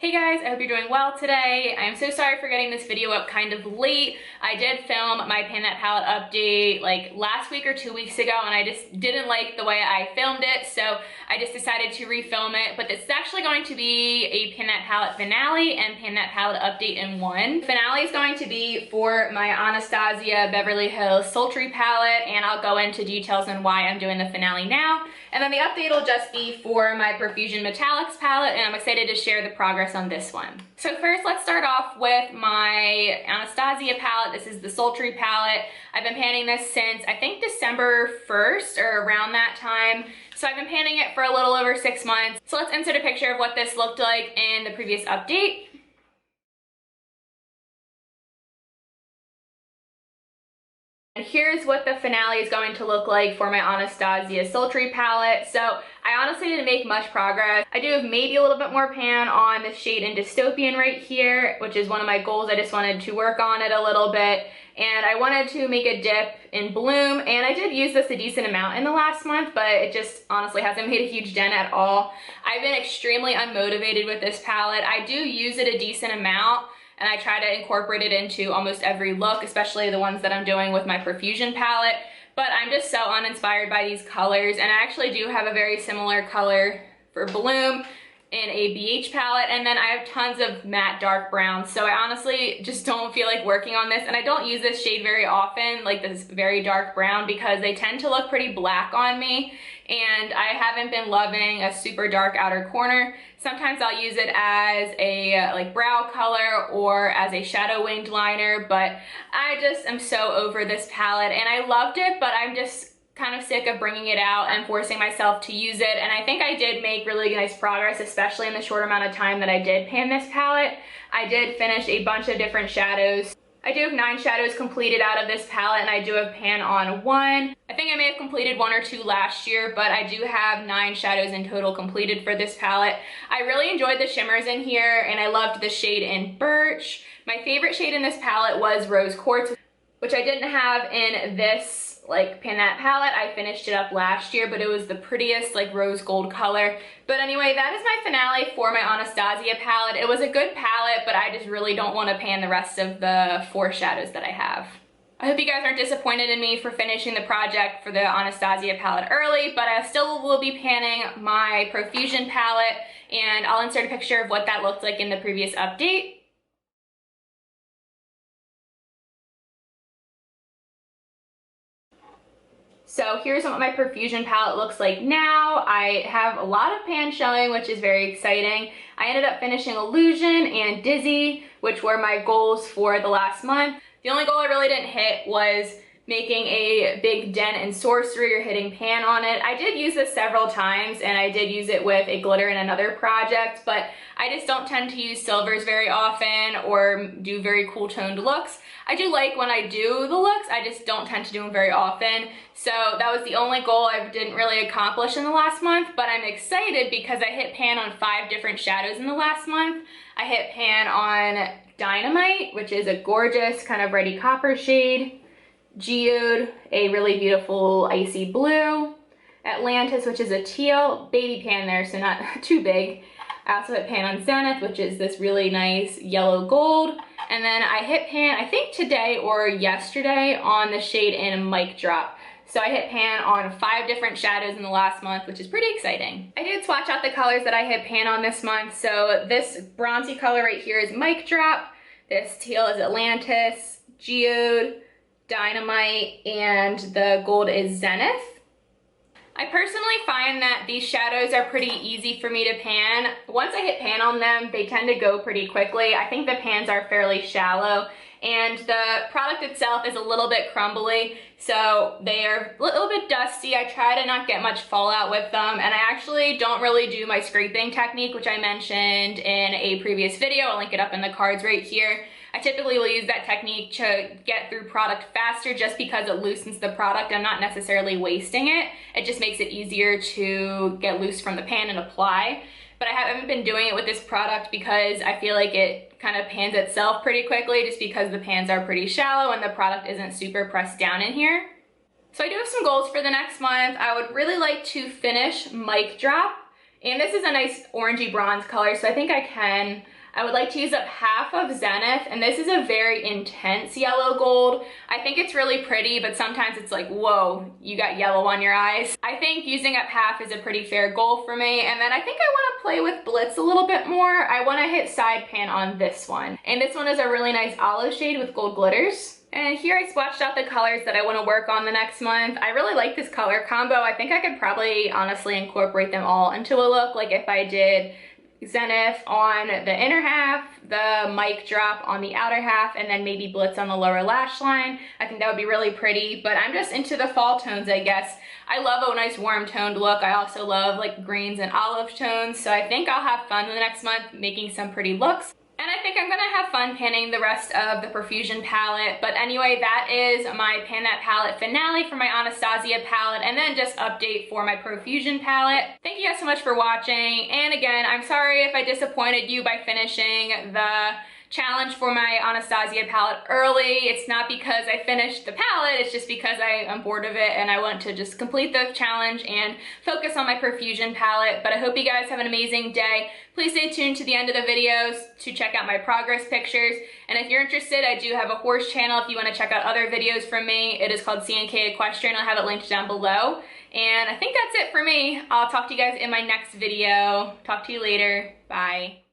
Hey guys, I hope you're doing well today. I'm so sorry for getting this video up kind of late. I did film my Pan That Palette update like last week or 2 weeks ago, and I just didn't like the way I filmed it, so I just decided to refilm it. But this is actually going to be a Pan That Palette finale and Pan That Palette update in one. Finale is going to be for my Anastasia Beverly Hills Sultry palette, and I'll go into details on why I'm doing the finale now. And then the update will just be for my Profusion Metallics palette, and I'm excited to share the progress on this one. So first, let's start off with my Anastasia palette. This is the Sultry palette. I've been panning this since I think December 1st or around that time. So I've been panning it for a little over 6 months. So let's insert a picture of what this looked like in the previous update. And here's what the finale is going to look like for my Anastasia Sultry palette. So I honestly didn't make much progress. I do have maybe a little bit more pan on the shade in Dystopian right here, which is one of my goals. I just wanted to work on it a little bit. And I wanted to make a dip in Bloom, and I did use this a decent amount in the last month, but it just honestly hasn't made a huge dent at all. I've been extremely unmotivated with this palette. I do use it a decent amount, and I try to incorporate it into almost every look, especially the ones that I'm doing with my Profusion palette. But I'm just so uninspired by these colors, and I actually do have a very similar color for Bloom in ABH palette, and then I have tons of matte dark browns, so I honestly just don't feel like working on this. And I don't use this shade very often, like this very dark brown, because they tend to look pretty black on me, and I haven't been loving a super dark outer corner. Sometimes I'll use it as a like brow color or as a shadow winged liner, but I just am so over this palette, and I loved it, but I'm just kind of sick of bringing it out and forcing myself to use it. And I think I did make really nice progress, especially in the short amount of time that I did pan this palette. I did finish a bunch of different shadows. I do have 9 shadows completed out of this palette, and I do have pan on 1. I think I may have completed 1 or 2 last year, but I do have 9 shadows in total completed for this palette. I really enjoyed the shimmers in here, and I loved the shade in Birch. My favorite shade in this palette was Rose Quartz, which I didn't have in this like Pan That palette. I finished it up last year, but it was the prettiest like rose gold color. But anyway, that is my finale for my Anastasia palette. It was a good palette, but I just really don't want to pan the rest of the 4 shadows that I have. I hope you guys aren't disappointed in me for finishing the project for the Anastasia palette early, but I still will be panning my Profusion palette, and I'll insert a picture of what that looked like in the previous update. So here's what my Profusion palette looks like now. I have a lot of pan showing, which is very exciting. I ended up finishing Illusion and Dizzy, which were my goals for the last month. The only goal I really didn't hit was making a big dent in Sorcery or hitting pan on it. I did use this several times, and I did use it with a glitter in another project, but I just don't tend to use silvers very often or do very cool toned looks. I do like when I do the looks, I just don't tend to do them very often. So that was the only goal I didn't really accomplish in the last month, but I'm excited because I hit pan on 5 different shadows in the last month. I hit pan on Dynamite, which is a gorgeous kind of reddy copper shade. Geode, a really beautiful icy blue. Atlantis, which is a teal. Baby pan there, so not too big. I also hit pan on Zenith, which is this really nice yellow gold. And then I hit pan, I think today or yesterday, on the shade in Mic Drop. So I hit pan on 5 different shadows in the last month, which is pretty exciting. I did swatch out the colors that I hit pan on this month. So this bronzy color right here is Mic Drop. This teal is Atlantis, Geode, Dynamite, and the gold is Zenith. I personally find that these shadows are pretty easy for me to pan. Once I hit pan on them, they tend to go pretty quickly. I think the pans are fairly shallow, and the product itself is a little bit crumbly, so they are a little bit dusty. I try to not get much fallout with them, and I actually don't really do my scraping technique, which I mentioned in a previous video. I'll link it up in the cards right here. I typically will use that technique to get through product faster just because it loosens the product. I'm not necessarily wasting it. It just makes it easier to get loose from the pan and apply. But I haven't been doing it with this product because I feel like it kind of pans itself pretty quickly just because the pans are pretty shallow and the product isn't super pressed down in here. So I do have some goals for the next month. I would really like to finish Mic Drop And this is a nice orangey bronze color, so I think I would like to use up half of Zenith, and this is a very intense yellow gold. I think it's really pretty, but sometimes it's like, whoa, you got yellow on your eyes. I think using up half is a pretty fair goal for me, and then I think I wanna play with Blitz a little bit more. I wanna hit side pan on this one. And this one is a really nice olive shade with gold glitters. And here I swatched out the colors that I want to work on the next month. I really like this color combo. I think I could probably honestly incorporate them all into a look. Like if I did Zenith on the inner half, the mic drop on the outer half, and then maybe Blitz on the lower lash line. I think that would be really pretty, but I'm just into the fall tones, I guess. I love a nice warm toned look. I also love like greens and olive tones, so I think I'll have fun in the next month making some pretty looks. And I think I'm gonna have fun panning the rest of the Profusion palette. But anyway, that is my Pan That Palette finale for my Anastasia palette, and then just update for my Profusion palette. Thank you guys so much for watching. And again, I'm sorry if I disappointed you by finishing the challenge for my Anastasia palette early. It's not because I finished the palette, it's just because I am bored of it and I want to just complete the challenge and focus on my Profusion palette. But I hope you guys have an amazing day. Please stay tuned to the end of the videos to check out my progress pictures. And if you're interested, I do have a horse channel if you want to check out other videos from me. It is called C&K Equestrian. I'll have it linked down below. And I think that's it for me. I'll talk to you guys in my next video. Talk to you later. Bye.